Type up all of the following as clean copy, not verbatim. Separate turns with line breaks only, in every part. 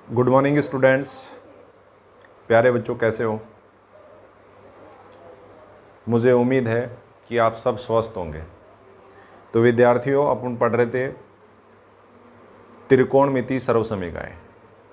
Good morning students. प्यारे बच्चों, कैसे हो? मुझे उम्मीद है कि आप सब स्वस्थ होंगे। तो विद्यार्थियों, अपन पढ़ रहे थे त्रिकोणमिति सर्वसमीकरण,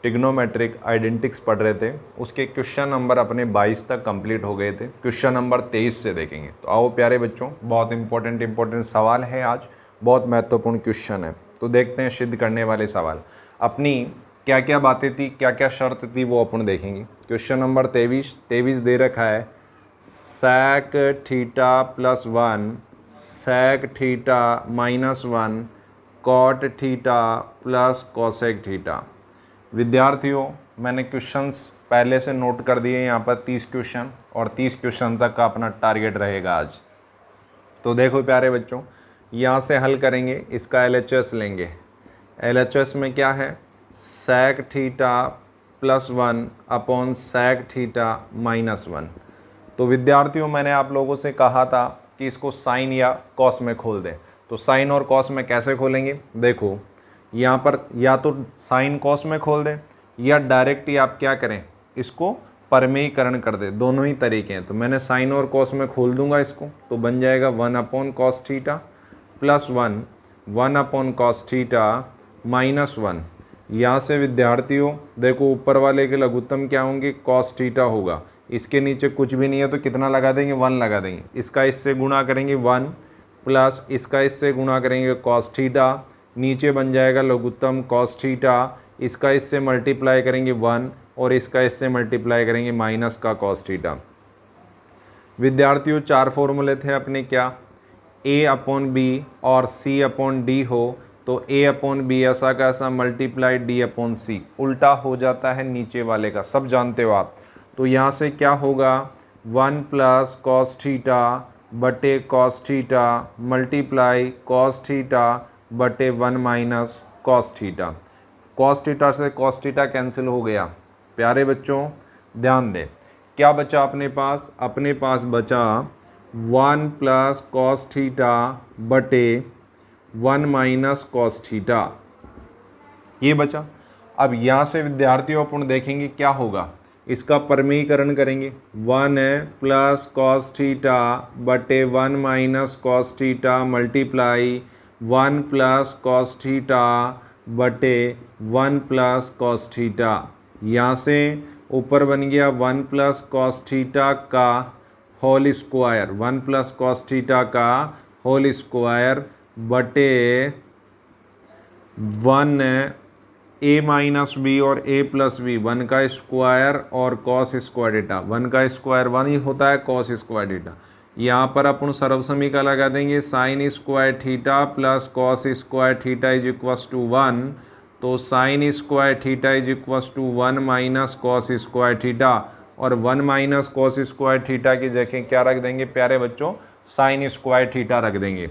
ट्रिग्नोमेट्रिक आइडेंटिक्स पढ़ रहे थे। उसके क्वेश्चन नंबर अपने 22 तक कंप्लीट हो गए थे। क्वेश्चन नंबर 23 से देखेंगे। तो आओ प्यारे बच्चों, बहुत इंपॉर्टेंट सवाल है आज, बहुत महत्वपूर्ण क्वेश्चन है। तो देखते हैं सिद्ध करने वाले सवाल। अपनी क्या क्या बातें थी, क्या क्या शर्त थी, वो अपन देखेंगे। क्वेश्चन नंबर 23 दे रखा है, sec theta plus 1 sec theta minus 1 cot theta plus cosec theta. विद्यार्थियों, मैंने क्वेश्चंस पहले से नोट कर दिए यहाँ पर 30 क्वेश्चन, और 30 क्वेश्चन तक का अपना टारगेट रहेगा आज। तो देखो प्यारे बच्चों, यहाँ से हल करेंगे, इसका LHS लेंगे। LHS में क्या है, sec theta plus 1 upon sec theta minus 1। तो विद्यार्थियों, मैंने आप लोगों से कहा था कि इसको साइन या कॉस में खोल दें। तो साइन और कॉस में कैसे खोलेंगे? देखो, यहाँ पर या तो साइन कॉस में खोल दें, या डायरेक्ट ही आप क्या करें, इसको परमेयीकरण कर दे। दोनों ही तरीके हैं। तो मैंने साइन और कॉस में खोल दूंगा इसको, तो बन जाएगा 1 upon cos theta plus 1 upon cos theta minus 1। यहाँ से विद्यार्थियों देखो, ऊपर वाले के लघुत्तम क्या होंगे, कॉस थीटा होगा। इसके नीचे कुछ भी नहीं है तो कितना लगा देंगे, 1 लगा देंगे। इसका इससे गुणा करेंगे 1 प्लस इसका इससे गुणा करेंगे कॉस थीटा, नीचे बन जाएगा लघुत्तम कॉस थीटा। इसका इससे मल्टीप्लाई करेंगे 1 और इसका इससे मल्टीप्लाई करेंगे माइनस का कॉस थीटा। विद्यार्थियों, 4 फॉर्मूले थे अपने, क्या, a अपॉन बी और c अपॉन डी हो तो a अपॉन बी ऐसा का ऐसा मल्टीप्लाई d अपॉन सी, उल्टा हो जाता है नीचे वाले का, सब जानते हो आप। तो यहाँ से क्या होगा, 1 प्लस कॉस थीटा बटे cos theta multiply cos theta बटे 1 minus cos theta. Cos theta से कॉस थीटा कैंसिल हो गया। प्यारे बच्चों ध्यान दें, क्या बचा अपने पास? अपने पास बचा 1 प्लस कॉस थीटा बटे 1 माइनस कॉस थीटा, ये बचा। अब यहाँ से विद्यार्थियों अपन देखेंगे क्या होगा, इसका परमीकरण करेंगे। 1 प्लस कॉस थीटा बटे 1 minus cos theta multiply 1 plus cos theta बटे 1 प्लस कॉस थीटा। यहाँ से ऊपर बन गया 1 प्लस कॉस थीटा का whole square, 1 plus cos theta का होल स्क्वायर बटे 1 a माइनस बी और a प्लस बी, 1 का स्क्वायर और कॉस स्क्वायर थीटा। 1 का स्क्वायर 1 ही होता है, कॉस स्क्वायर थीटा। यहाँ पर अपन सर्व समीकरण लगा देंगे, sine square theta plus cos square theta is equals to 1। तो sine square theta is equals to 1 minus cos square theta, और 1 माइनस कॉस स्क्वायर थीटा की जगह क्या रख देंगे प्यारे बच्चों, साइन स्क्वायर थीटा रख देंगे।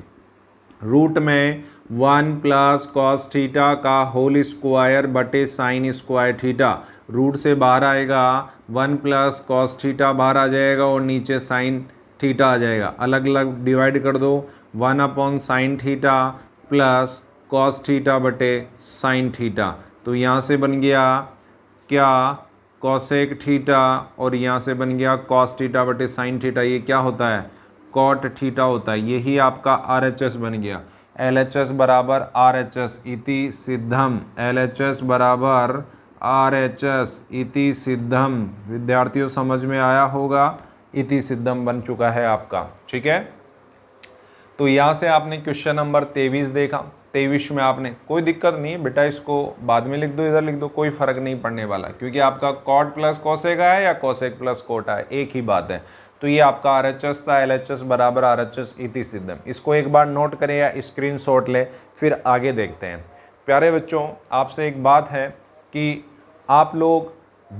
रूट में 1 प्लस कॉस थीटा का होल स्क्वायर बटे साइन स्क्वायर थीटा। रूट से बाहर आएगा 1 प्लस कॉस थीटा बाहर आ जाएगा और नीचे साइन थीटा आ जाएगा। अलग अलग डिवाइड कर दो, 1 upon sine theta plus cos theta बटे साइन थीटा। तो यहाँ से बन गया क्या, कॉसेक थीटा, और यहाँ से बन गया कॉस थीटा बटे साइन थीटा। ये क्या होता है, कॉट थीटा होता है। यही आपका RHS बन गया। LHS बराबर RHS इति सिद्धम, LHS बराबर RHS इति सिद्धम। विद्यार्थियों समझ में आया होगा, इति सिद्धम बन चुका है आपका, ठीक है। तो यहाँ से आपने क्वेश्चन नंबर 23 देखा। 23 में आपने, कोई दिक्कत नहीं है बेटा, इसको बाद में लिख दो, इधर लिख दो, कोई फर्क नहीं पड़ने वाला, क्योंकि आपका कॉट प्लस कोसेक है या कोसेक प्लस कोट है, एक ही बात है। तो ये आपका RHS था, LHS बराबर RHS इति सिद्धम। इसको एक बार नोट करें या स्क्रीनशॉट ले, फिर आगे देखते हैं। प्यारे बच्चों, आपसे एक बात है कि आप लोग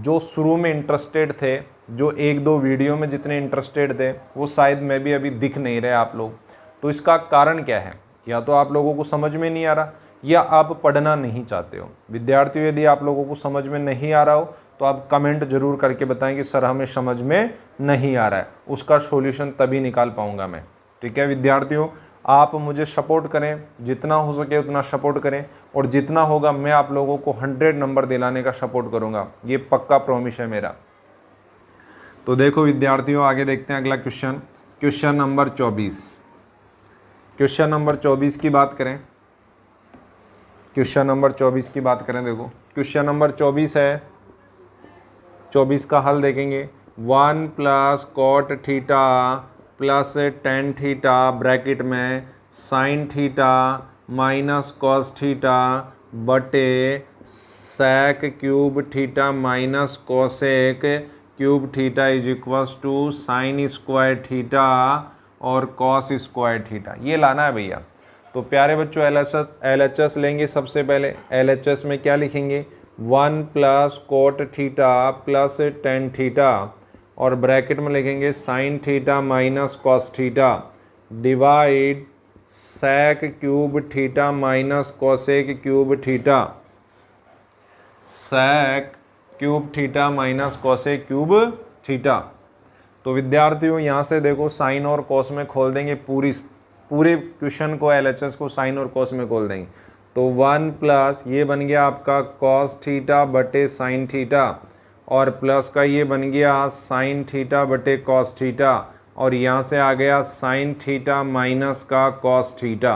जो शुरू में इंटरेस्टेड थे, जो 1-2 वीडियो में जितने इंटरेस्टेड थे, वो शायद में भी अभी दिख नहीं रहे आप लोग। तो इसका कारण क्या है? या तो आप लोगों को समझ में नहीं आ रहा, या आप पढ़ना नहीं चाहते हो। विद्यार्थियों, यदि आप लोगों को समझ में नहीं आ रहा हो तो आप कमेंट जरूर करके बताएं कि सर हमें समझ में नहीं आ रहा है, उसका सॉल्यूशन तभी निकाल पाऊंगा मैं, ठीक है। विद्यार्थियों, आप मुझे सपोर्ट करें, जितना हो सके उतना सपोर्ट करें, और जितना होगा मैं आप लोगों को 100 नंबर दिलाने का सपोर्ट करूंगा, ये पक्का प्रॉमिस है मेरा। तो देखो विद्यार्थियों, आगे देखते हैं अगला question, question number 24। Question number 24 की बात करें, क्वेश्चन नंबर 24 की बात करें, देखो क्वेश्चन नंबर 24 है, 24 का हल देखेंगे। 1 plus cot theta plus tan theta bracket में sine theta minus cos theta बटे sec cube theta minus cosec cube theta is equals to sine square theta और कॉस स्क्वायर थीटा, ये लाना है भैया। तो प्यारे बच्चों LHS लेंगे। सबसे पहले LHS में क्या लिखेंगे, 1 plus cot theta plus tan theta और ब्रैकेट में लिखेंगे sine theta minus cos theta divide sec cube theta minus cosec cube theta, sec cube theta minus cosec cube theta. तो विद्यार्थियों यहाँ से देखो साइन और कॉस में खोल देंगे, पूरे क्वेश्चन को LHS को साइन और कॉस में खोल देंगे। तो 1 प्लस ये बन गया आपका कॉस थीटा बटे साइन थीटा और प्लस का ये बन गया साइन थीटा बटे कॉस थीटा और यहाँ से आ गया साइन थीटा माइनस का कॉस थीटा।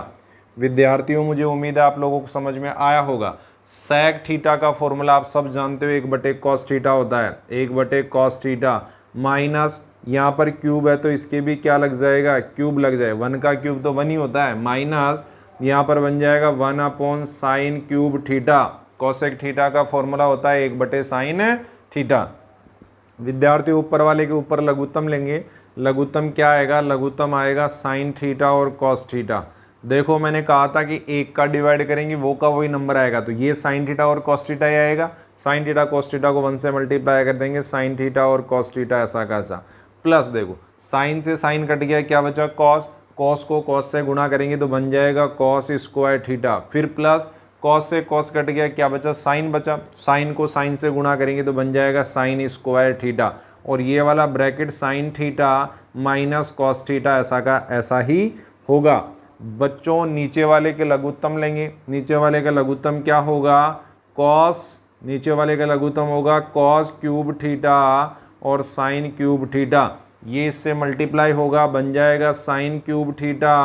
विद्यार्थियों मुझे उम्मीद है आप लोगों को समझ में आया होगा। सेक थीटा का फॉर्मूला आप सब जानते हो, 1/cos थीटा होता है, 1/cos थीटा माइनस यहाँ पर क्यूब है तो इसके भी क्या लग जाएगा, क्यूब लग जाए, 1 का क्यूब तो 1 ही होता है, माइनस यहाँ पर बन जाएगा 1/sin cube theta. Cosec theta का फॉर्मूला होता है 1/sin थीटा। विद्यार्थी ऊपर वाले के ऊपर लघुत्तम लेंगे, लघुत्तम क्या आएगा, लघुत्तम आएगा साइन थीटा और कॉस थीटा। देखो मैंने कहा था कि एक का डिवाइड करेंगे वो का वही नंबर आएगा, तो ये साइन थीटा और कॉस थीटा ही आएगा। साइन थीटा कॉस थीटा को 1 से मल्टीप्लाई कर देंगे, साइन थीटा और कॉस थीटा ऐसा का ऐसा। प्लस देखो साइन से साइन कट गया, क्या बचा कॉस, कॉस को कॉस से गुणा करेंगे तो बन जाएगा कॉस स्क्वायर थीटा, फिर प्लस कॉस से कॉस कट गया, क्या बचा साइन बचा, साइन को साइन से गुणा करेंगे तो बन जाएगा साइन स्क्वायर थीटा और ये वाला bracket sign theta minus cos theta ऐसा का ऐसा ही होगा। बच्चों नीचे वाले के लघुत्तम लेंगे, नीचे वाले का लघुत्तम क्या होगा, कॉस, नीचे वाले का लघुत्तम होगा कॉस क्यूब थीटा और साइन क्यूब थीटा, ये इससे मल्टीप्लाई होगा बन जाएगा साइन क्यूब थीटा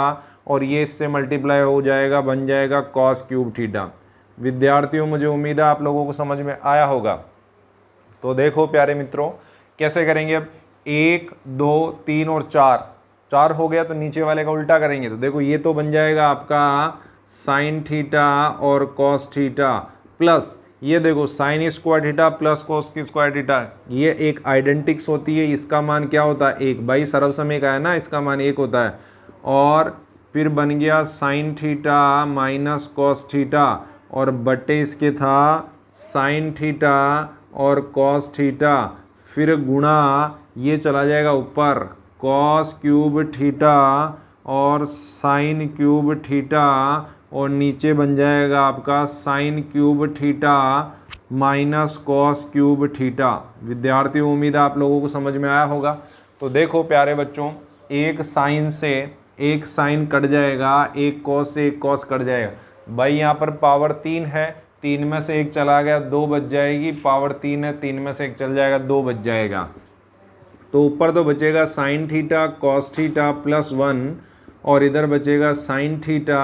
और ये इससे मल्टीप्लाई हो जाएगा बन जाएगा कॉस क्यूब थीटा। विद्यार्थियों मुझे उम्मीद है आप लोगों को समझ में आया होगा। तो देखो प्यारे मित्रों कैसे करेंगे, अब 1 2 3 और 4 हो गया तो नीचे वाले का उल्टा करेंगे। तो देखो ये तो बन जाएगा आपका साइन थीटा और कॉस थीटा प्लस ये देखो sign square theta plus cos की स्क्वायर थीटा, ये एक आइडेंटिक्स होती है, इसका मान क्या होता है 1, भाई सर्व समय का है ना, इसका मान 1 होता है। और फिर बन गया sine theta minus cos theta और बटे इसके था साइन थीटा और कॉस थीटा, फिर गुणा ये चला जाएगा ऊपर कॉस क्यूब थीटा और साइन क्यूब थीटा और नीचे बन जाएगा आपका sine cube theta minus cos cube theta. विद्यार्थी उम्मीद है आप लोगों को समझ में आया होगा। तो देखो प्यारे बच्चों, एक साइन से एक साइन कट जाएगा, एक कॉस से एक कॉस कट जाएगा। भाई यहाँ पर पावर 3 है, 3 में से 1 चला गया 2 बच जाएगी, पावर 3 है 3 में से 1 चल जाएगा 2 बच जाएगा। तो ऊपर तो बचेगा sign theta cos theta plus 1 और इधर बचेगा sign theta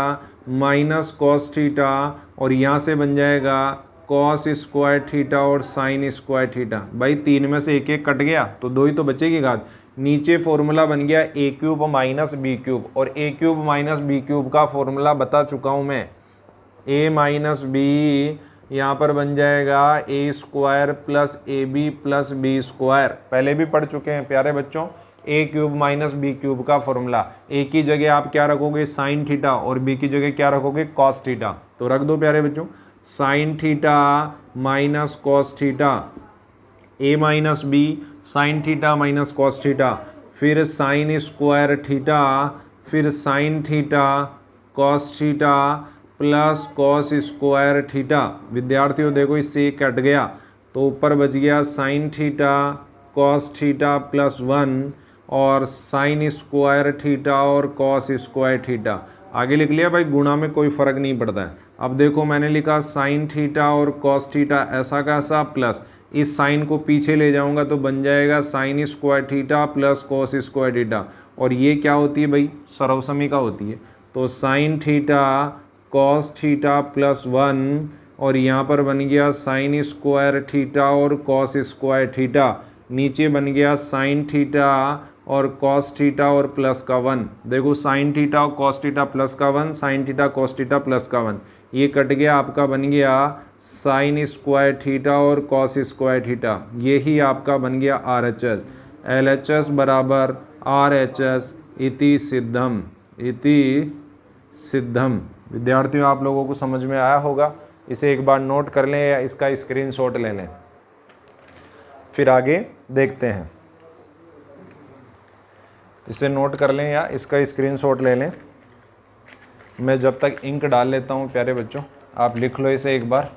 minus cos theta और यहाँ से बन जाएगा कॉस स्क्वायर थीटा और साइन स्क्वायर थीटा। भाई 3 में से 1 कट गया तो 2 ही तो बचेगी घात। नीचे फॉर्मूला बन गया a cube minus B cube और a cube minus B cube का फॉर्मूला बता चुका हूँ मैं। a माइनस बी यहाँ पर बन जाएगा a square plus A B plus B square, पहले भी पढ़ चुके हैं प्यारे बच्चों। a cube minus B cube का फॉर्मूला, a की जगह आप क्या रखोगे साइन थीटा और b की जगह क्या रखोगे कॉस थीटा। तो रख दो प्यारे बच्चों sine theta minus cos theta, a minus b sine theta minus cos theta, फिर साइन स्क्वायर थीटा, फिर sine theta cos theta plus cos square theta. विद्यार्थियों देखो इससे कट गया तो ऊपर बच गया sine theta cos theta plus 1 और साइन स्क्वायर थीटा और कॉस स्क्वायर थीटा। आगे लिख लिया भाई, गुणा में कोई फ़र्क नहीं पड़ता है। अब देखो मैंने लिखा साइन थीटा और कॉस थीटा ऐसा का ऐसा, प्लस इस साइन को पीछे ले जाऊंगा तो बन जाएगा sine square theta plus cos square theta, और ये क्या होती है भाई, सर्वसमिका होती है। तो sign theta cos theta plus 1, और यहाँ पर बन गया साइन स्क्वायर थीटा और कॉस स्क्वायर थीटा, नीचे बन गया साइन थीटा और कॉस थीटा और प्लस का 1। देखो साइन थीटा और कॉस थीटा प्लस का 1, sign theta cos theta plus का 1, ये कट गया, आपका बन गया साइन स्क्वायर थीटा और कॉस स्क्वायर थीटा, यही आपका बन गया RHS। LHS बराबर RHS इति सिद्धम, इति सिद्धम। विद्यार्थियों आप लोगों को समझ में आया होगा, इसे एक बार नोट कर लें या इसका स्क्रीनशॉट ले लें, फिर आगे देखते हैं। इसे नोट कर लें या इसका स्क्रीनशॉट ले लें। मैं जब तक इंक डाल लेता हूं प्यारे बच्चों, आप लिख लो इसे एक बार।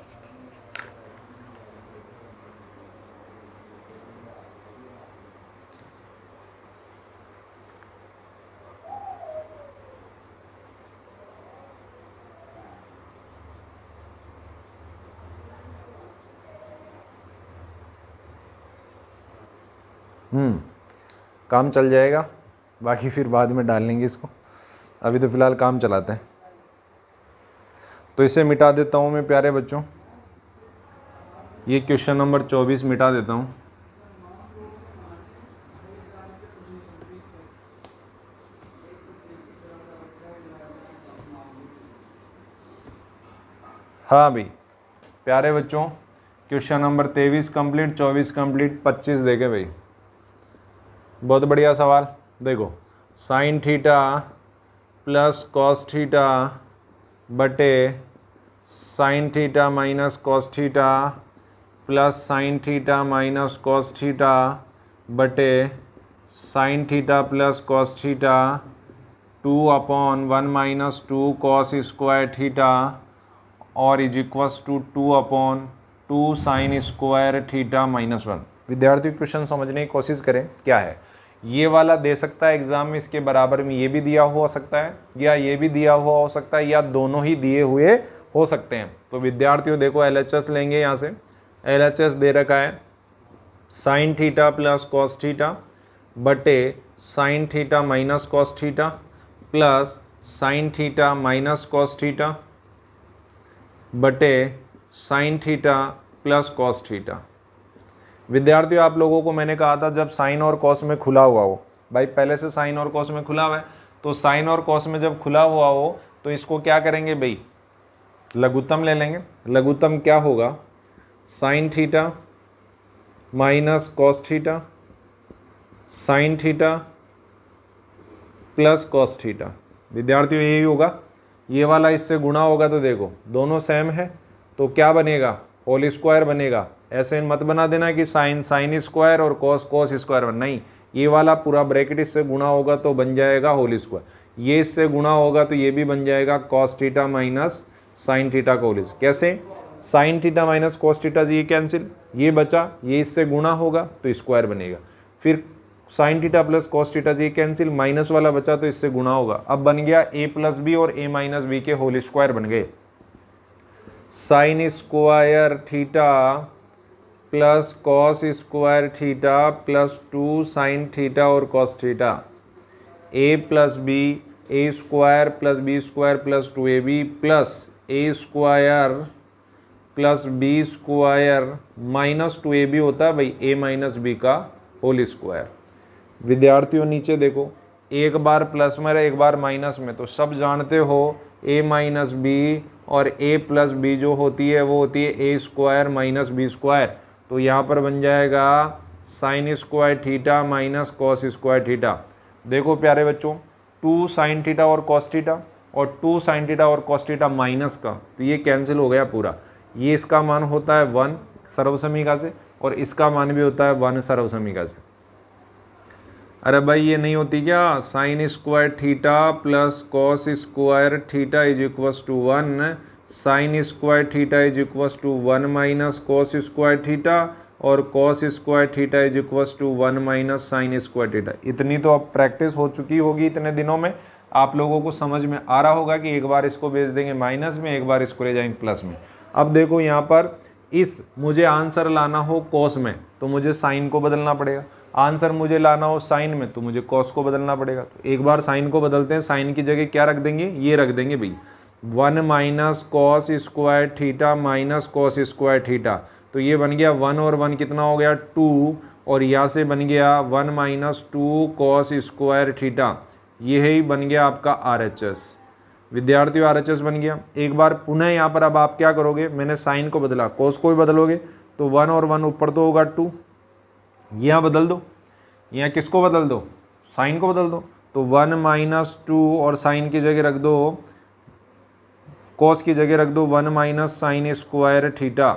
काम चल जाएगा, बाकी फिर बाद में डाल लेंगे इसको, अभी तो फ़िलहाल काम चलाते हैं। तो इसे मिटा देता हूँ मैं प्यारे बच्चों, ये क्वेश्चन नंबर 24 मिटा देता हूँ। हाँ भाई प्यारे बच्चों, क्वेश्चन नंबर 23 कंप्लीट, 24 कंप्लीट, 25 देखे भाई। बहुत बढ़िया सवाल। देखो sine theta plus cos theta बटे sine theta minus cos theta plus sine theta minus cos theta बटे sine theta plus cos theta 2/1 minus 2 cos square theta और is equals to 2/2 sine square theta minus 1। विद्यार्थी question समझने की कोशिश करें, क्या है ये वाला दे सकता है एग्जाम में, इसके बराबर में ये भी दिया हुआ हो सकता है, या ये भी दिया हुआ हो सकता है, या दोनों ही दिए हुए हो सकते हैं। तो विद्यार्थियों देखो LHS लेंगे, यहाँ से LHS दे रखा है sine theta plus cos theta बटे sine theta minus cos theta plus sine theta minus cos theta बटे sine theta plus cos theta. विद्यार्थियों आप लोगों को मैंने कहा था जब साइन और कॉस में खुला हुआ हो, भाई पहले से साइन और कॉस में खुला हुआ है, तो साइन और कॉस में जब खुला हुआ हो तो इसको क्या करेंगे भाई, लघुत्तम ले लेंगे। लघुत्तम क्या होगा, sign theta minus cos theta sine theta plus cos theta. विद्यार्थियों यही होगा, ये वाला इससे गुणा होगा तो देखो दोनों सेम है, तो क्या बनेगा, होल स्क्वायर बनेगा। ऐसे मत बना देना कि साइन साइन स्क्वायर और कॉस कॉस स्क्वायर, नहीं, ये वाला पूरा ब्रैकेट इससे गुणा होगा तो बन जाएगा होल स्क्वायर, ये इससे गुणा होगा तो ये भी बन जाएगा cos theta minus sine theta का होल। कैसे, sign theta minus cos theta ये कैंसिल, ये बचा, ये इससे गुणा होगा तो स्क्वायर बनेगा, फिर sine theta plus cos theta ये कैंसिल, माइनस वाला बचा तो इससे गुणा होगा। अब बन गया a प्लस बी और a माइनस बी के होल स्क्वायर बन गए। Sine square theta plus cos square theta plus 2 sine theta और cos theta, a plus B, A square plus B square plus 2ab plus A square plus B square minus 2ab होता है भाई a minus B का whole square. विद्यार्थियों नीचे देखो, एक बार plus में एक बार माइनस में, तो सब जानते हो a माइनस बी और a प्लस बी जो होती है वो होती है a square minus b square. तो यहाँ पर बन जाएगा sine square theta minus cos square theta. देखो प्यारे बच्चों, 2 साइन थीटा और कॉस थीटा और 2 साइन थीटा और कॉस थीटा माइनस का, तो ये कैंसिल हो गया पूरा। ये इसका मान होता है 1 सर्वसमीका से और इसका मान भी होता है 1 सर्वसमीका से। अरे भाई ये नहीं होती क्या, sine square theta plus cos square theta is equals to 1, sine square theta is equals to 1 minus cos square theta और cos square theta is equals to 1 minus sine square theta. इतनी तो अब प्रैक्टिस हो चुकी होगी इतने दिनों में, आप लोगों को समझ में आ रहा होगा कि एक बार इसको भेज देंगे माइनस में, एक बार इसको ले जाएंगे प्लस में। अब देखो यहाँ पर इस मुझे आंसर लाना हो कॉस में तो मुझे साइन को बदलना पड़ेगा, आंसर मुझे लाना हो साइन में तो मुझे कॉस को बदलना पड़ेगा। तो एक बार साइन को बदलते हैं, साइन की जगह क्या रख देंगे, ये रख देंगे भाई 1 minus cos square theta minus cos square theta. तो ये बन गया 1 और 1 कितना हो गया 2, और यहाँ से बन गया 1 माइनस 2 कॉस स्क्वायर थीटा। ये ही बन गया आपका RHS। विद्यार्थियों RHS बन गया। एक बार पुनः यहाँ पर अब आप क्या करोगे, मैंने साइन को बदला, कॉस को भी बदलोगे तो 1 और 1 ऊपर तो होगा 2, यहाँ बदल दो, यहाँ किसको बदल दो, साइन को बदल दो। तो 1 माइनस 2 और साइन की जगह रख दो, कॉस की जगह रख दो 1 माइनस साइन स्क्वायर थीटा।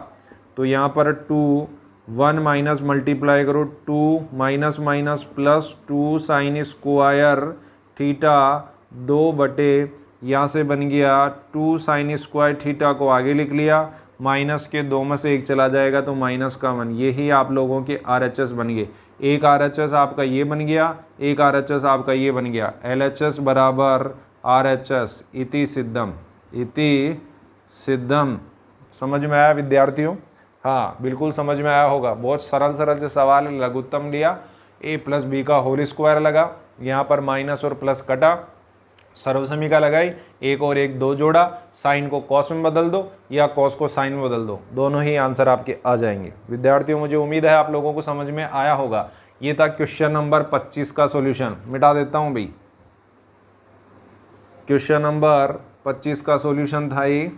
तो यहाँ पर 2 1 माइनस मल्टीप्लाई करो 2 minus minus plus 2 sign square theta 2 बटे यहाँ से बन गया 2 साइन स्क्वायर थीटा को आगे लिख लिया, माइनस के 2 में से 1 चला जाएगा तो माइनस का 1। यही आप लोगों के RHS बन गए। एक RHS आपका ये बन गया, एक RHS आपका ये बन गया। LHS बराबर RHS इति सिद्धम, इति सिद्धम। समझ में आया विद्यार्थियों? हाँ बिल्कुल समझ में आया होगा। बहुत सरल सरल से सवाल है। लघुत्तम लिया, a प्लस बी का होल स्क्वायर लगा, यहाँ पर माइनस और प्लस कटा, सर्वसमीका लगाई, 1 और 1 2 जोड़ा, साइन को कॉस में बदल दो या कॉस को साइन में बदल दो, दोनों ही आंसर आपके आ जाएंगे। विद्यार्थियों मुझे उम्मीद है आप लोगों को समझ में आया होगा। ये था क्वेश्चन नंबर 25 का सॉल्यूशन। मिटा देता हूं भाई, क्वेश्चन नंबर 25 का सॉल्यूशन था ये।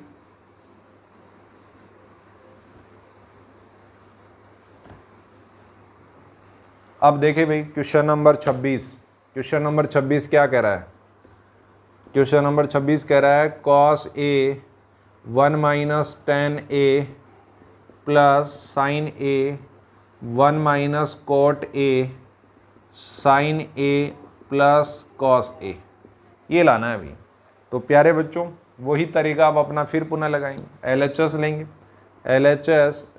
अब देखें भाई क्वेश्चन नंबर 26। क्वेश्चन नंबर 26 क्या कह रहा है? क्वेश्चन नंबर 26 कह रहा है cos A 1 minus ten A plus sine A 1 minus cot A sine A plus cos A, ये लाना है अभी। तो प्यारे बच्चों वही तरीका आप अपना फिर पुनः लगाएंगे। LHS लेंगे।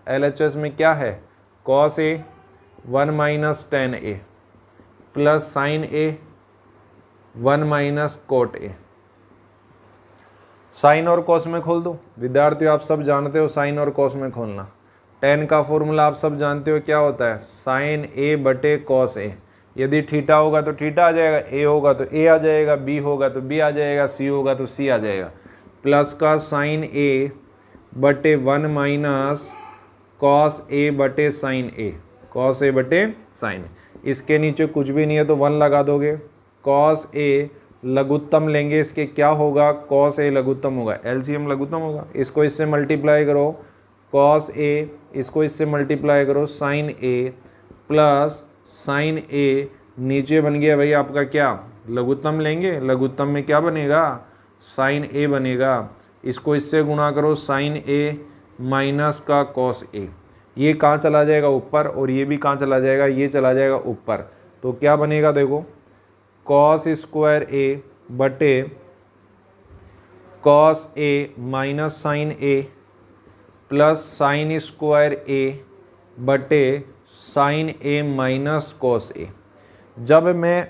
LHS में क्या है, कॉस ए 1 माइनस टेन ए प्लस साइन ए 1 माइनस कॉट ए। साइन और कॉस में खोल दो। विद्यार्थियों आप सब जानते हो साइन और कॉस में खोलना। टेन का फॉर्मूला आप सब जानते हो क्या होता है, साइन ए बटे कॉस ए। यदि थीटा होगा तो थीटा आ जाएगा, ए होगा तो ए आ जाएगा, बी होगा तो बी आ जाएगा, सी होगा तो सी आ जाएगा। प्लस का साइन ए बटे 1 माइनस कॉस ए बटे साइन ए, कॉस ए बटे साइन। इसके नीचे कुछ भी नहीं है तो 1 लगा दोगे। कॉस ए लघुत्तम लेंगे, इसके क्या होगा, कॉस ए लघुत्तम होगा, LCM लघुत्तम होगा। इसको इससे मल्टीप्लाई करो कॉस ए, इसको इससे मल्टीप्लाई करो साइन ए प्लस साइन ए, नीचे बन गया भाई आपका क्या, लघुत्तम लेंगे, लघुत्तम में क्या बनेगा, साइन ए बनेगा। इसको इससे गुणा करो साइन ए माइनस का कॉस ए, ये कहाँ चला जाएगा ऊपर, और ये भी कहाँ चला जाएगा, ये चला जाएगा ऊपर। तो क्या बनेगा देखो, कॉस स्क्वायर ए बटे cos A minus sine A plus sine square ए बटे साइन ए माइनस कॉस ए। जब मैं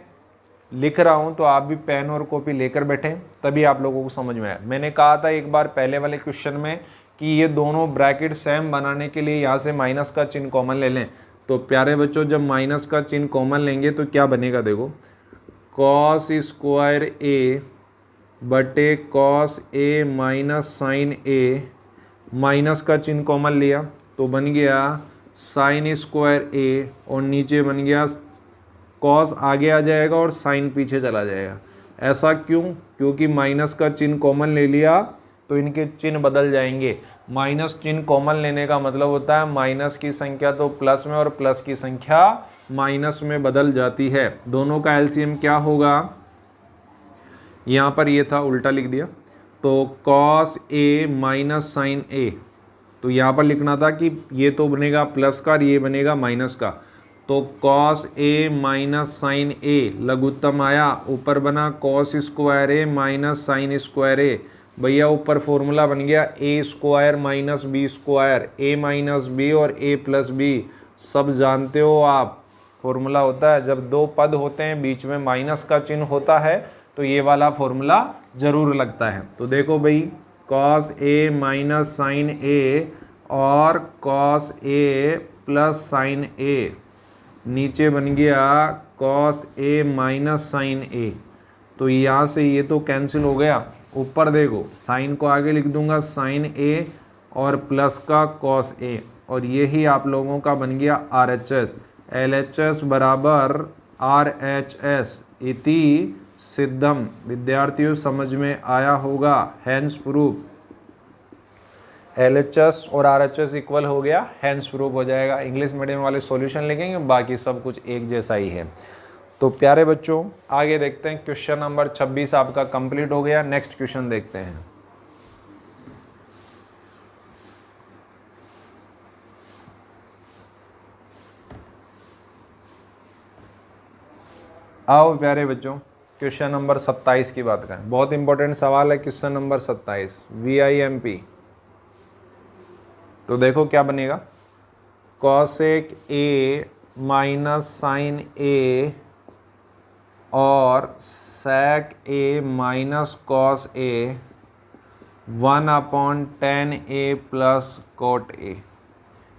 लिख रहा हूँ तो आप भी पेन और कॉपी लेकर बैठें, तभी आप लोगों को समझ में आया। मैंने कहा था एक बार पहले वाले क्वेश्चन में कि ये दोनों ब्रैकेट सेम बनाने के लिए यहाँ से माइनस का चिन्ह कॉमन ले लें। तो प्यारे बच्चों जब माइनस का चिन्ह कॉमन लेंगे तो क्या बनेगा देखो, कॉस स्क्वायर ए बटे cos A minus sine A, minus का चिन्ह कॉमन लिया तो बन गया साइन स्क्वायर ए, और नीचे बन गया कॉस आगे आ जाएगा और साइन पीछे चला जाएगा। ऐसा क्यों? क्योंकि माइनस का चिन्ह कॉमन ले लिया तो इनके चिन्ह बदल जाएंगे। माइनस चिन्ह कॉमन लेने का मतलब होता है माइनस की संख्या तो प्लस में और प्लस की संख्या माइनस में बदल जाती है। दोनों का LCM क्या होगा, यहाँ पर ये था उल्टा लिख दिया, तो कॉस ए माइनस साइन ए, तो यहाँ पर लिखना था कि ये तो बनेगा प्लस का और ये बनेगा माइनस का। तो कॉस ए माइनस साइन ए लघुत्तम आया, ऊपर बना कॉस स्क्वायर ए माइनस साइन स्क्वायर ए। भैया ऊपर फॉर्मूला बन गया ए स्क्वायर माइनस बी स्क्वायर, ए माइनस बी और ए प्लस बी, सब जानते हो आप। फॉर्मूला होता है जब दो पद होते हैं बीच में माइनस का चिन्ह होता है तो ये वाला फॉर्मूला ज़रूर लगता है। तो देखो भाई, cos A minus sine A और कॉस ए प्लस साइन ए, नीचे बन गया कॉस ए माइनस साइन ए। तो यहाँ से ये तो कैंसिल हो गया। ऊपर देखो, साइन को आगे लिख दूंगा साइन ए और प्लस का कॉस ए, और यही आप लोगों का बन गया RHS। LHS बराबर RHS इति सिद्धम। विद्यार्थियों समझ में आया होगा, हैंस प्रूफ। LHS और RHS इक्वल हो गया, हैंस प्रूफ हो जाएगा। इंग्लिश मीडियम वाले सॉल्यूशन लिखेंगे, बाकी सब कुछ एक जैसा ही है। तो प्यारे बच्चों आगे देखते हैं, क्वेश्चन नंबर 26 आपका कंप्लीट हो गया। नेक्स्ट क्वेश्चन देखते हैं। आओ प्यारे बच्चों, क्वेश्चन नंबर 27 की बात करें। बहुत इंपॉर्टेंट सवाल है क्वेश्चन नंबर 27, VIMP। तो देखो क्या बनेगा, cosec A minus sine A और sec A minus cos A 1/10A plus cot A.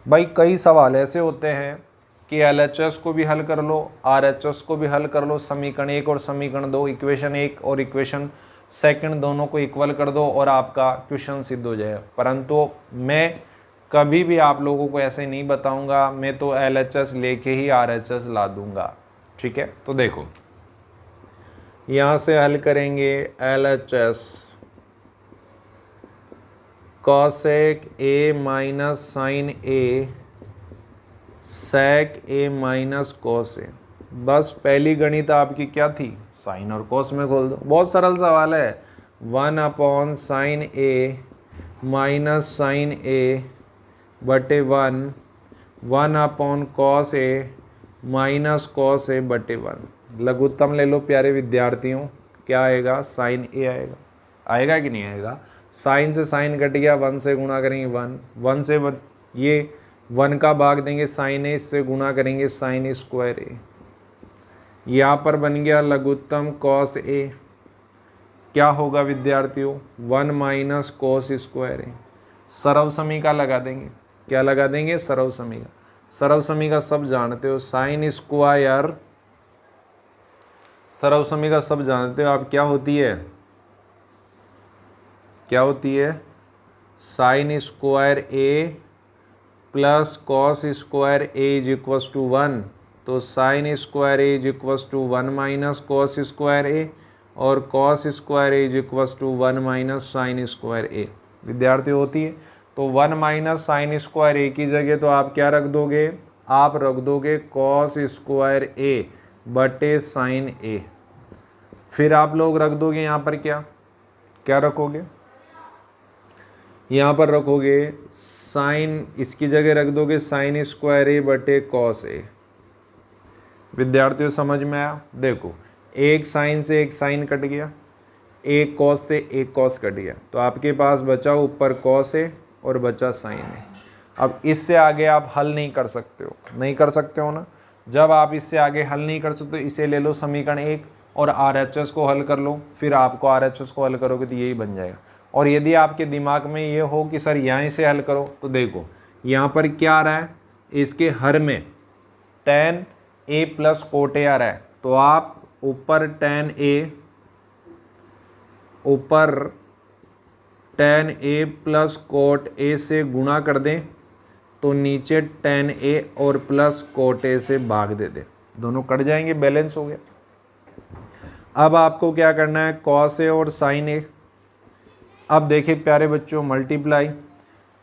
भाई कई सवाल ऐसे होते हैं कि LHS को भी हल कर लो, RHS को भी हल कर लो, समीकरण 1 और समीकरण 2, इक्वेशन 1 और इक्वेशन सेकंड दोनों को इक्वल कर दो और आपका क्वेश्चन सिद्ध हो जाएगा। परंतु मैं कभी भी आप लोगों को ऐसे नहीं बताऊंगा, मैं तो LHS लेके ही RHS ला दूंगा। ठीक है, तो देखो यहाँ से हल करेंगे LHS, cosec A minus sine A sec A minus cos A. बस पहली गणित आपकी क्या थी, साइन और कॉस में खोल दो। बहुत सरल सवाल है। 1/sin ए माइनस साइन ए बटे 1/cos ए माइनस कॉस ए बटे 1। लघुत्तम ले लो प्यारे विद्यार्थियों, क्या आएगा, साइन ए आएगा। आएगा कि नहीं आएगा? साइन से साइन कट गया, 1 से गुणा करेंगे 1 से ये 1 का भाग देंगे साइन ए, इससे गुणा करेंगे साइन स्क्वायर ए। यहाँ पर बन गया लघुत्तम कॉस ए। क्या होगा विद्यार्थियों, 1 माइनस कॉस स्क्वायर ए। सरव समीका लगा देंगे। क्या लगा देंगे, सरव समीका। सरव समीका सब जानते हो, साइन स्क्वायर, सरव समीका सब जानते हो आप। क्या होती है, क्या होती है, sine square A plus cos square A is equals to 1। तो sine square A is equals to 1 minus cos square A और cos square A is equals to 1 minus sine square A. विद्यार्थी होती है। तो 1 माइनस साइन स्क्वायर ए की जगह तो आप क्या रख दोगे, आप रख दोगे कॉस स्क्वायर ए बटे साइन ए। फिर आप लोग रख दोगे यहाँ पर क्या, क्या रखोगे, यहाँ पर रखोगे साइन, इसकी जगह रख दोगे साइन स्क्वायर ए बटे कॉस ए। विद्यार्थियों समझ में आया? देखो, एक साइन से एक साइन कट गया, एक कॉस से एक कॉस कट गया, तो आपके पास बचा ऊपर कॉस ए और बचा साइन ए। अब इससे आगे आप हल नहीं कर सकते हो, नहीं कर सकते हो ना। जब आप इससे आगे हल नहीं कर सकते तो इसे ले लो समीकरण 1 और RHS को हल कर लो। फिर आपको RHS को हल करोगे तो यही बन जाएगा। और यदि आपके दिमाग में ये हो कि सर यहाँ से हल करो, तो देखो यहाँ पर क्या आ रहा है, इसके हर में tan a plus cot A आ रहा है। तो आप ऊपर tan a plus cot A से गुणा कर दें, तो नीचे tan a और प्लस कोट ए से भाग दे दें, दोनों कट जाएंगे, बैलेंस हो गया। अब आपको क्या करना है, cos ए और sin ए। अब देखिए प्यारे बच्चों, मल्टीप्लाई।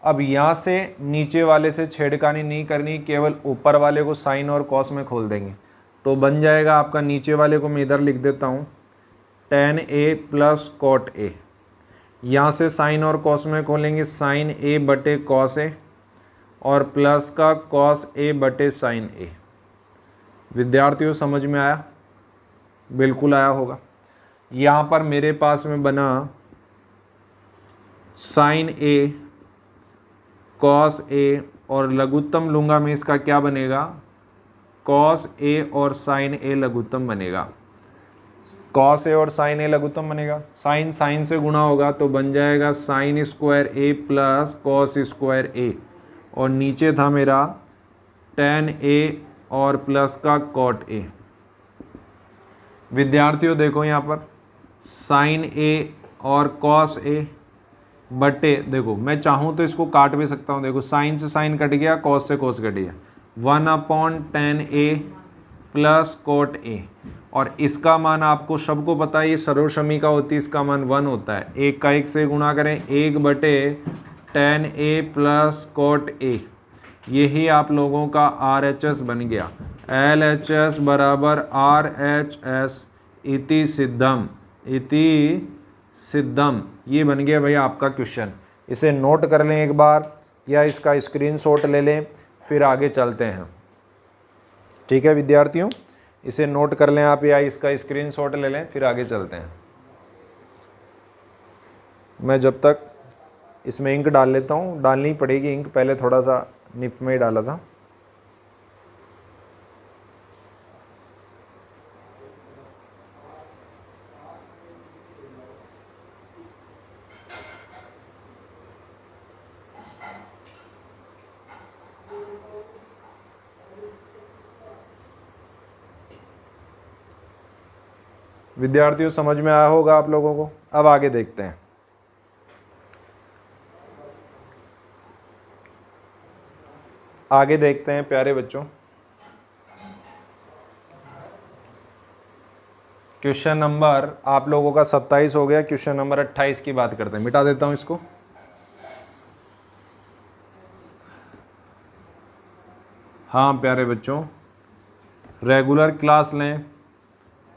अब यहाँ से नीचे वाले से छेड़खानी नहीं करनी, केवल ऊपर वाले को साइन और कॉस में खोल देंगे। तो बन जाएगा आपका, नीचे वाले को मैं इधर लिख देता हूँ, tan a प्लस कॉट ए। यहाँ से साइन और कॉस में खोलेंगे, साइन ए बटे कॉस ए और प्लस का कॉस ए बटे साइन ए। विद्यार्थियों समझ में आया? बिल्कुल आया होगा। यहाँ पर मेरे पास में बना साइन ए कॉस ए और लघुत्तम लूँगा मैं, इसका क्या बनेगा, कॉस ए और साइन ए लघुत्तम बनेगा। कॉस ए और साइन ए लघुत्तम बनेगा, साइन साइन से गुणा होगा तो बन जाएगा sine square A plus cos square A, और नीचे था मेरा टेन ए और प्लस का कॉट ए। विद्यार्थियों देखो यहाँ पर साइन ए और कॉस ए बटे, देखो मैं चाहूँ तो इसको काट भी सकता हूँ, देखो साइन से साइन कट गया, कॉस से कॉस कट गया, 1/10 प्लस कोट ए, और इसका मान आपको सबको पता है, ये सर्वसमीका होती है, इसका मान 1 होता है। एक का एक से गुणा करें, 1/10 प्लस कोट ए, यही आप लोगों का RHS बन गया। LHS बराबर RHS इति सिद्धम, इति सिद्धम, ये बन गया भाई आपका क्वेश्चन। इसे नोट कर लें एक बार या इसका स्क्रीनशॉट ले लें, फिर आगे चलते हैं। ठीक है विद्यार्थियों, इसे नोट कर लें आप या इसका स्क्रीनशॉट ले लें, फिर आगे चलते हैं। मैं जब तक इसमें इंक डाल लेता हूँ, डालनी पड़ेगी इंक, पहले थोड़ा सा निफ में ही डाला था। विद्यार्थियों समझ में आया होगा आप लोगों को। अब आगे देखते हैं। आगे देखते हैं प्यारे बच्चों, क्वेश्चन नंबर आप लोगों का 27 हो गया, क्वेश्चन नंबर 28 की बात करते हैं। मिटा देता हूं इसको। हाँ प्यारे बच्चों, रेगुलर क्लास लें,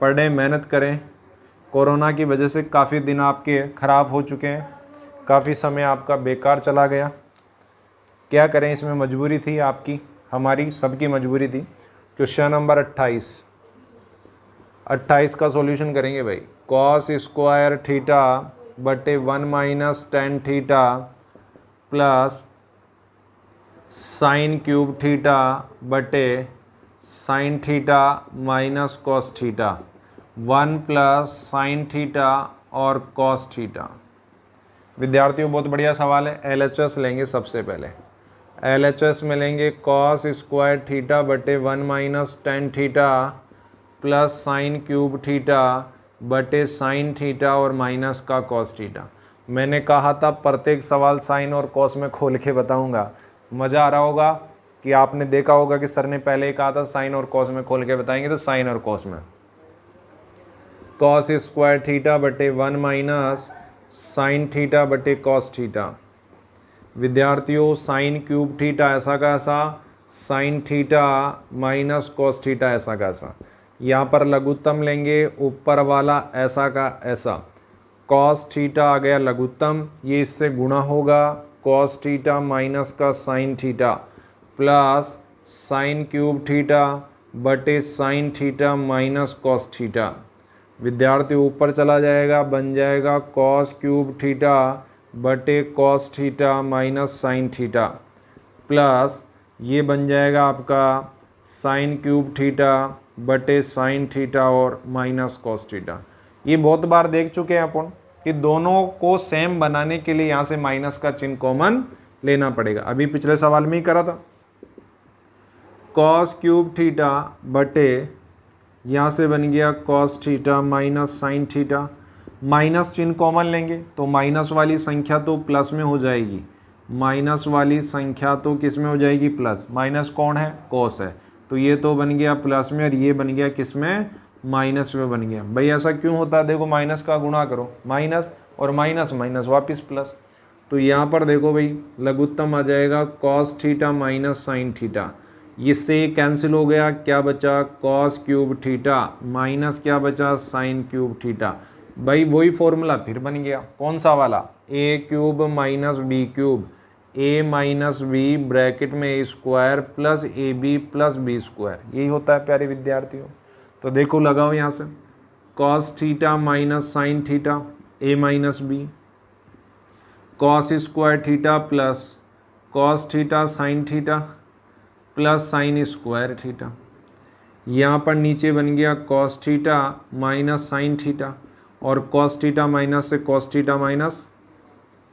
पढ़ें, मेहनत करें। कोरोना की वजह से काफ़ी दिन आपके ख़राब हो चुके हैं, काफ़ी समय आपका बेकार चला गया। क्या करें, इसमें मजबूरी थी आपकी, हमारी सबकी मजबूरी थी। क्वेश्चन नंबर 28 का सॉल्यूशन करेंगे भाई। कॉस स्क्वायर थीटा बटे 1 - tan theta plus sine cube theta बटे sine theta minus cos theta, 1 plus sine theta और कॉस थीटा। विद्यार्थियों बहुत बढ़िया सवाल है। LHS लेंगे सबसे पहले। LHS में लेंगे कॉस स्क्वायर थीटा बटे 1 - tan theta plus sine cube theta बटे साइन थीटा और माइनस का कॉस थीटा। मैंने कहा था प्रत्येक सवाल साइन और कॉस में खोल के बताऊंगा। मज़ा आ रहा होगा कि आपने देखा होगा कि सर ने पहले ही कहा था साइन और कॉस में खोल के बताएंगे, तो साइन और कॉस में कॉस स्क्वायर थीटा बटे 1 - साइन थीटा बटे कॉस थीटा। विद्यार्थियों साइन क्यूब थीटा ऐसा का ऐसा, sign theta minus cos theta ऐसा का ऐसा। यहाँ पर लघुत्तम लेंगे, ऊपर वाला ऐसा का ऐसा, कॉस थीटा आ गया लघुत्तम, ये इससे गुणा होगा, कॉस थीटा माइनस का sine theta plus sine cube theta बटे sine theta minus cos theta. विद्यार्थी ऊपर चला जाएगा, बन जाएगा कॉस क्यूब थीटा बटे cos theta minus sine theta plus ये बन जाएगा आपका साइन क्यूब थीटा बटे साइन थीटा और माइनस कॉस थीटा। ये बहुत बार देख चुके हैं अपन कि दोनों को सेम बनाने के लिए यहाँ से माइनस का चिन्ह कॉमन लेना पड़ेगा। अभी पिछले सवाल में ही करा था। कॉस क्यूब थीटा बटे यहाँ से बन गया cos theta minus sine theta, minus चिन्ह कॉमन लेंगे तो माइनस वाली संख्या तो प्लस में हो जाएगी, माइनस वाली संख्या तो किस में हो जाएगी, प्लस। माइनस कौन है, कॉस है, तो ये तो बन गया प्लस में और ये बन गया किस में, माइनस में बन गया। भाई ऐसा क्यों होता है, देखो माइनस का गुणा करो, माइनस और माइनस माइनस वापस प्लस, तो यहाँ पर देखो भाई लघुत्तम आ जाएगा cos theta minus sine theta, इससे कैंसिल हो गया, क्या बचा कॉस क्यूब थीटा माइनस क्या बचा साइन क्यूब थीटा। भाई वही फॉर्मूला फिर बन गया, कौन सा वाला, A cube minus B cube, A minus B bracket में A square plus A B plus B square, यही होता है प्यारे विद्यार्थियों। तो देखो लगाओ यहाँ से cos theta minus sine theta A minus B, cos square theta plus cos theta sine theta plus sine square theta, यहाँ पर नीचे बन गया cos theta minus sine theta, और कॉस थीटा माइनस से cos theta minus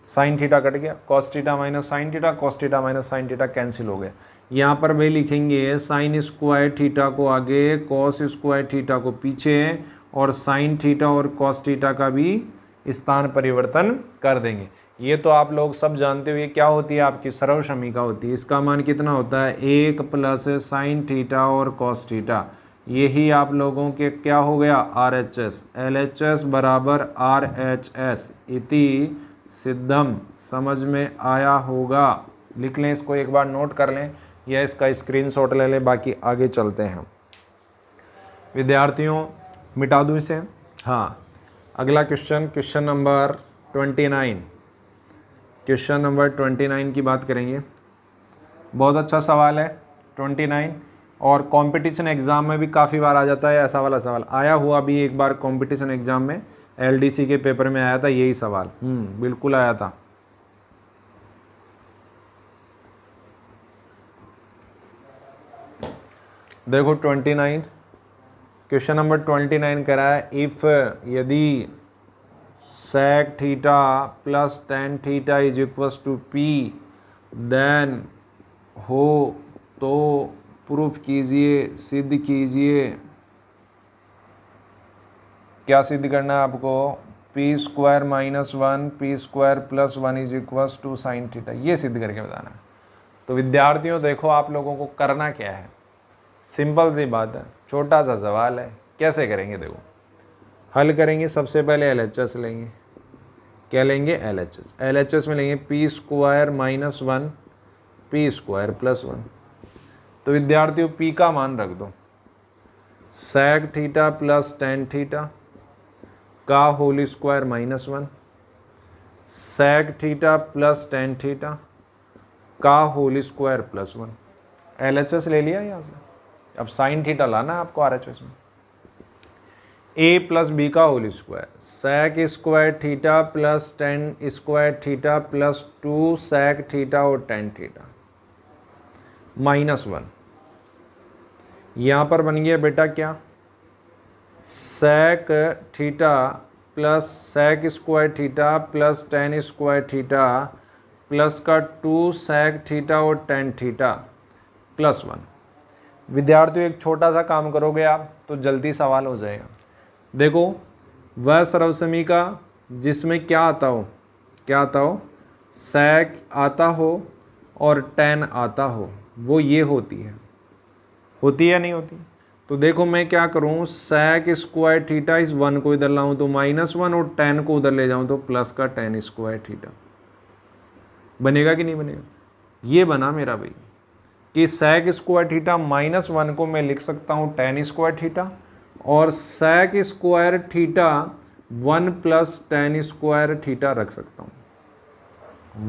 sine theta cut गया, cos theta minus sine theta, cos theta minus sine theta cancel हो गया। यहाँ पर भाई लिखेंगे साइन स्क्वायर थीटा को आगे, कॉस स्क्वायर थीटा को पीछे, और साइन थीटा और कॉस थीटा का भी स्थान परिवर्तन कर देंगे। ये तो आप लोग सब जानते हो, ये क्या होती है आपकी सर्वसमीका होती है। इसका मान कितना होता है 1 प्लस साइन थीटा और कॉस थीटा, यही आप लोगों के क्या हो गया RHS, LHS बराबर RHS इति सिद्धम। समझ में आया होगा, लिख लें इसको, एक बार नोट कर लें या इसका स्क्रीनशॉट ले लें, बाकी आगे चलते हैं। विद्यार्थियों मिटा दूँ इसे, हाँ। अगला question, question number 29, question number 29 की बात करेंगे। बहुत अच्छा सवाल है 29, और कंपटीशन एग्ज़ाम में भी काफ़ी बार आ जाता है ऐसा वाला सवाल। आया हुआ भी एक बार कंपटीशन एग्ज़ाम में, LDC के पेपर में आया था यही सवाल, बिल्कुल आया था। देखो 29, क्वेश्चन नंबर 29 कह रहा है इफ़ यदि sec theta plus tan theta is equals to P then हो तो प्रूफ कीजिए, सिद्ध कीजिए। क्या सिद्ध करना है आपको, P square minus 1 P square plus 1 is equals to sine theta, ये सिद्ध करके बताना है। तो विद्यार्थियों देखो आप लोगों को करना क्या है, सिंपल सी बात है, छोटा सा सवाल है। कैसे करेंगे देखो, हल करेंगे। सबसे पहले LHS लेंगे, क्या लेंगे LHS, LHS में लेंगे P square minus 1 P square plus 1। तो विद्यार्थियों पी का मान रख दो, sec theta plus tan theta का whole square minus 1, sec theta plus tan theta का होल स्क्वायर प्लस 1। LHS ले लिया यहाँ से, अब साइन थीटा लाना है आपको RHS में। a प्लस बी का whole square, sec square theta plus tan square theta plus 2 sec theta और tan थीटा माइनस 1। यहाँ पर बन गया बेटा क्या, sec theta plus sec square theta plus tan square theta plus का 2 sec थीटा और tan थीटा प्लस 1। विद्यार्थियों एक छोटा सा काम करोगे आप तो जल्दी सवाल हो जाएगा। देखो वह सर्वसमीका जिसमें क्या आता हो, क्या आता हो, sec आता हो और tan आता हो, वो ये होती है या नहीं होती। तो देखो मैं क्या करूँ, sec स्क्वायर थीटा इस 1 को इधर लाऊं तो माइनस 1 और tan को उधर ले जाऊं तो प्लस का tan स्क्वायर थीटा बनेगा कि नहीं बनेगा। ये बना मेरा भाई कि sec स्क्वायर थीटा माइनस 1 को मैं लिख सकता हूँ tan स्क्वायर थीटा, और sec square theta 1 plus tan square theta रख सकता हूँ।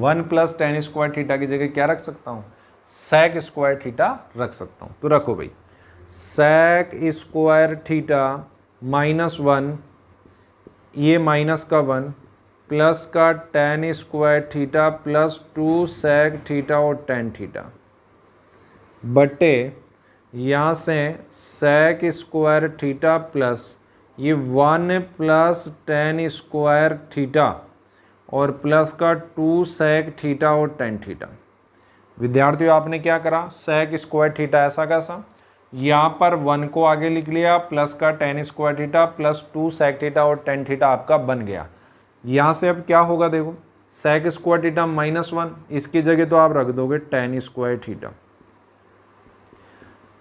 1 प्लस tan स्क्वायर थीटा की जगह क्या रख सकता हूँ, sec स्क्वायर थीटा रख सकता हूँ। तो रखो भाई sec स्क्वायर थीटा माइनस 1, ये माइनस का 1 प्लस का tan square theta plus 2 sec theta और tan थीटा बटे यहाँ से sec स्क्वायर थीटा प्लस ये 1 प्लस tan स्क्वायर थीटा और प्लस का 2 sec थीटा और tan थीटा। विद्यार्थियों आपने क्या करा, sec स्क्वायर थीटा ऐसा कैसा, यहाँ पर 1 को आगे लिख लिया प्लस का tan square theta plus 2 sec theta और tan थीटा आपका बन गया। यहाँ से अब क्या होगा देखो, sec स्क्वायर थीटा माइनस 1, इसकी जगह तो आप रख दोगे tan square theta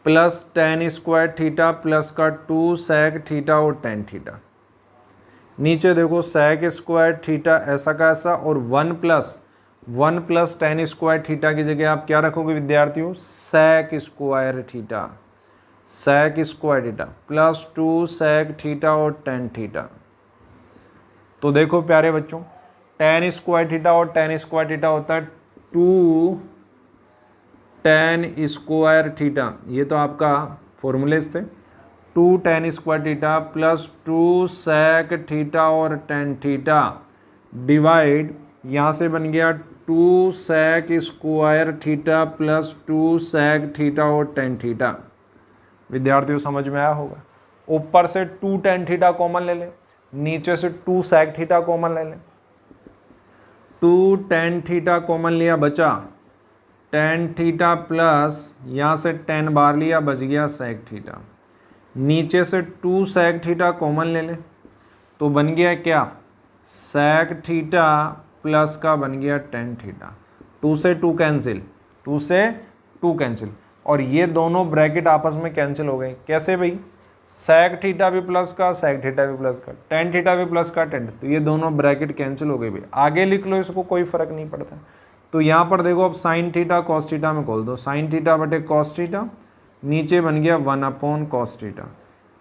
plus tan square theta plus का 2 sec थीटा और tan थीटा। नीचे देखो sec स्क्वायर थीटा ऐसा का ऐसा और 1 प्लस tan स्क्वायर थीटा की जगह आप क्या रखोगे विद्यार्थियों, sec square theta, sec square theta plus 2 sec theta और tan थीटा। तो देखो प्यारे बच्चों tan स्क्वायर थीटा और tan स्क्वायर थीटा होता है 2 tan स्क्वायर थीटा, ये तो आपका फॉर्मूलेस थे, 2 tan square theta plus 2 sec theta और tan थीटा डिवाइड यहाँ से बन गया 2 sec square theta plus 2 sec theta और tan थीटा विद्यार्थियों समझ में आया होगा। ऊपर से 2 tan थीटा कॉमन ले लें, नीचे से 2 sec थीटा कॉमन ले लें। 2 tan थीटा कॉमन लिया, बचा tan थीटा प्लस यहाँ से tan बार लिया, बच गया sec थीटा। नीचे से 2 sec थीटा कॉमन ले लें तो बन गया क्या, sec थीटा प्लस का बन गया tan थीटा। 2 से 2 कैंसिल, 2 से 2 कैंसिल, और ये दोनों ब्रैकेट आपस में कैंसिल हो गए। कैसे भाई, sec थीटा भी प्लस का, sec थीटा भी प्लस का, tan थीटा भी प्लस का, tan, तो ये दोनों ब्रैकेट कैंसिल हो गए भाई। आगे लिख लो इसको, कोई फर्क नहीं पड़ता। तो यहाँ पर देखो अब sin थीटा cos थीटा में खोल दो, sin थीटा बटे cos थीटा, नीचे बन गया 1/cos थीटा।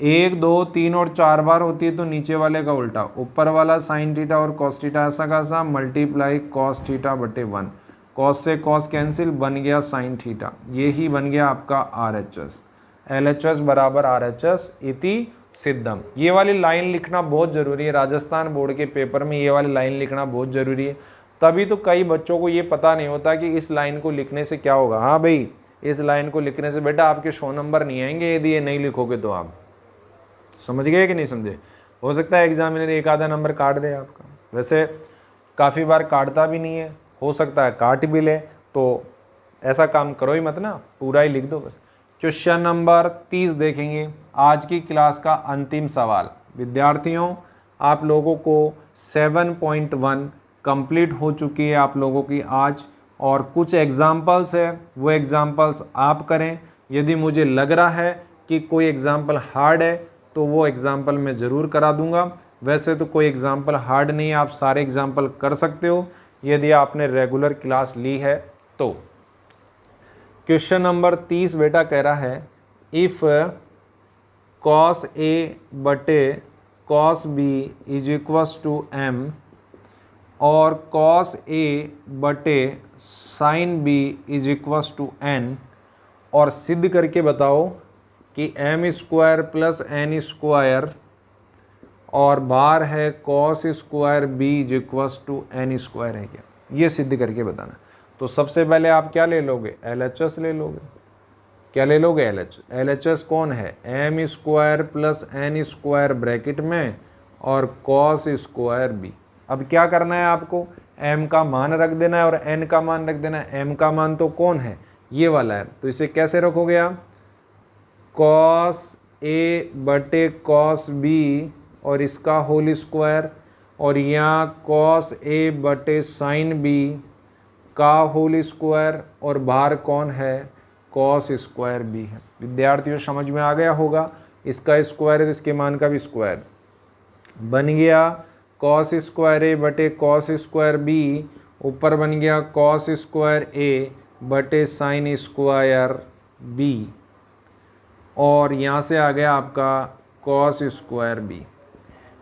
1 2 3 और 4 बार होती है तो नीचे वाले का उल्टा, ऊपर वाला sin थीटा और cos थीटा ऐसा का ऐसा मल्टीप्लाई cos थीटा बटे 1, cos से cos कैंसिल, बन गया sin थीटा। ये ही बन गया आपका RHS। LHS बराबर RHS इति सिद्धम। ये वाली लाइन लिखना बहुत ज़रूरी है, राजस्थान बोर्ड के पेपर में ये वाली लाइन लिखना बहुत ज़रूरी है। तभी तो कई बच्चों को ये पता नहीं होता कि इस लाइन को लिखने से क्या होगा। हाँ भाई, इस लाइन को लिखने से बेटा आपके 100 नंबर नहीं आएंगे यदि ये नहीं लिखोगे तो। आप समझ गए कि नहीं समझे? हो सकता है एग्जामिनर एक आधा नंबर काट दे आपका, वैसे काफ़ी बार काटता भी नहीं है, हो सकता है काट भी ले, तो ऐसा काम करो ही मत ना, पूरा ही लिख दो बस। क्वेश्चन नंबर 30 देखेंगे, आज की क्लास का अंतिम सवाल। विद्यार्थियों आप लोगों को 7.1 कंप्लीट हो चुकी है आप लोगों की आज, और कुछ एग्जाम्पल्स है वो एग्जाम्पल्स आप करें। यदि मुझे लग रहा है कि कोई एग्जाम्पल हार्ड है तो वो एग्जाम्पल मैं ज़रूर करा दूंगा। वैसे तो कोई एग्जाम्पल हार्ड नहीं है, आप सारे एग्जाम्पल कर सकते हो यदि आपने रेगुलर क्लास ली है तो। क्वेश्चन नंबर 30 बेटा कह रहा है, इफ़ cos A बटे cos B is equals to m और cos A बटे sin B is equals to n, और सिद्ध करके बताओ कि m square plus n square और बार है cos square b is equals to n square है क्या, ये सिद्ध करके बताना। तो सबसे पहले आप क्या ले लोगे, LHS ले लोगे। क्या ले लोगे, LHS कौन है, m square plus n square bracket में और cos स्क्वायर b। अब क्या करना है आपको, m का मान रख देना है और n का मान रख देना है। m का मान तो कौन है, ये वाला है, तो इसे कैसे रखोगे आप, cos A बटे cos B और इसका होल स्क्वायर, और यहाँ cos A बटे sin B का होल स्क्वायर, और बाहर कौन है, cos स्क्वायर B है। विद्यार्थियों समझ में आ गया होगा, इसका स्क्वायर है तो इसके मान का भी स्क्वायर बन गया cos स्क्वायर A बटे cos स्क्वायर B, ऊपर बन गया cos स्क्वायर A बटे sin स्क्वायर B, और यहाँ से आ गया आपका cos स्क्वायर b।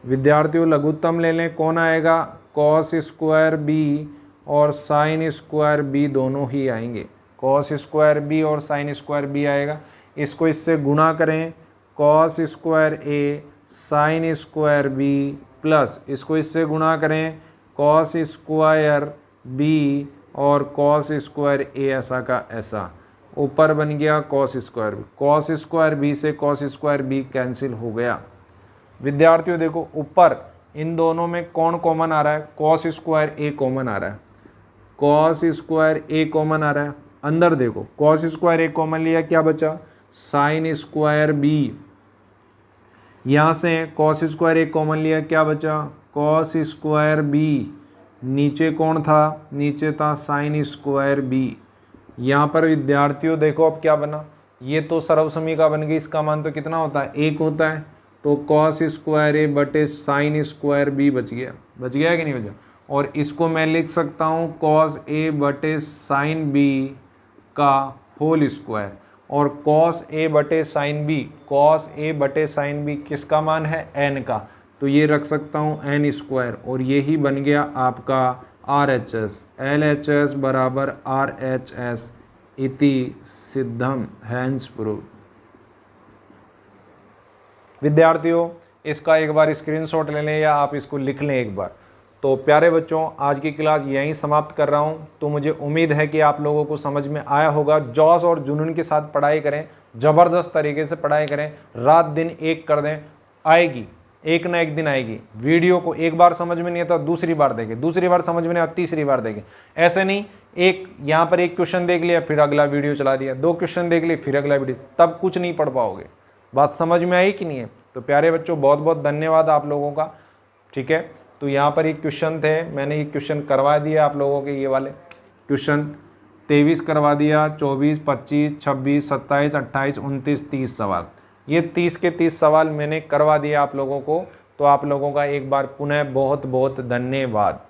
विद्यार्थियों लघुत्तम ले लें, कौन आएगा, cos स्क्वायर b और sin स्क्वायर b दोनों ही आएंगे। cos स्क्वायर b और sin स्क्वायर b आएगा, इसको इससे गुणा करें, cos square a sin square b प्लस इसको इससे गुणा करें cos स्क्वायर b और cos स्क्वायर a ऐसा का ऐसा, ऊपर बन गया cos square B. cos square B से cos स्क्वायर बी कैंसिल हो गया। विद्यार्थियों देखो ऊपर इन दोनों में कौन कॉमन आ रहा है, cos स्क्वायर ए कॉमन आ रहा है, cos स्क्वायर ए कॉमन आ रहा है। अंदर देखो cos स्क्वायर ए कॉमन लिया, क्या बचा, sin स्क्वायर बी। यहाँ से cos स्क्वायर ए कॉमन लिया, क्या बचा, cos स्क्वायर बी। नीचे कौन था, नीचे था sin स्क्वायर बी। यहाँ पर विद्यार्थियों देखो अब क्या बना, ये तो सर्वसमी का बन गई, इसका मान तो कितना होता है, 1 होता है, तो cos स्क्वायर ए बटे sin स्क्वायर बी बच गया कि नहीं बचा। और इसको मैं लिख सकता हूँ cos ए बटे sin बी का होल स्क्वायर, और cos ए बटे sin बी किसका मान है, n का, तो ये रख सकता हूँ n स्क्वायर, और ये ही बन गया आपका RHS। LHS बराबर RHS इति सिद्धम, हैंस प्रूव। विद्यार्थियों इसका एक बार स्क्रीनशॉट ले लें या आप इसको लिख लें एक बार। तो प्यारे बच्चों, आज की क्लास यहीं समाप्त कर रहा हूँ। तो मुझे उम्मीद है कि आप लोगों को समझ में आया होगा। जोश और जुनून के साथ पढ़ाई करें, ज़बरदस्त तरीके से पढ़ाई करें, रात दिन एक कर दें, आएगी, एक ना एक दिन आएगी। वीडियो को एक बार समझ में नहीं आता दूसरी बार देखें, दूसरी बार समझ में नहीं आता तीसरी बार देखें। ऐसे नहीं एक यहाँ पर एक क्वेश्चन देख लिया फिर अगला वीडियो चला दिया, 2 क्वेश्चन देख लिए फिर अगला वीडियो, तब कुछ नहीं पढ़ पाओगे। बात समझ में आई कि नहीं है? तो प्यारे बच्चों, बहुत बहुत धन्यवाद आप लोगों का। ठीक है, तो यहाँ पर एक क्वेश्चन थे, मैंने ये क्वेश्चन करवा दिया आप लोगों के, ये वाले क्वेश्चन 23 करवा दिया, 24, 25, 26, 27, 28, 29, 30 सवाल। ये 30 के 30 सवाल मैंने करवा दिया आप लोगों को। तो आप लोगों का एक बार पुनः बहुत बहुत धन्यवाद।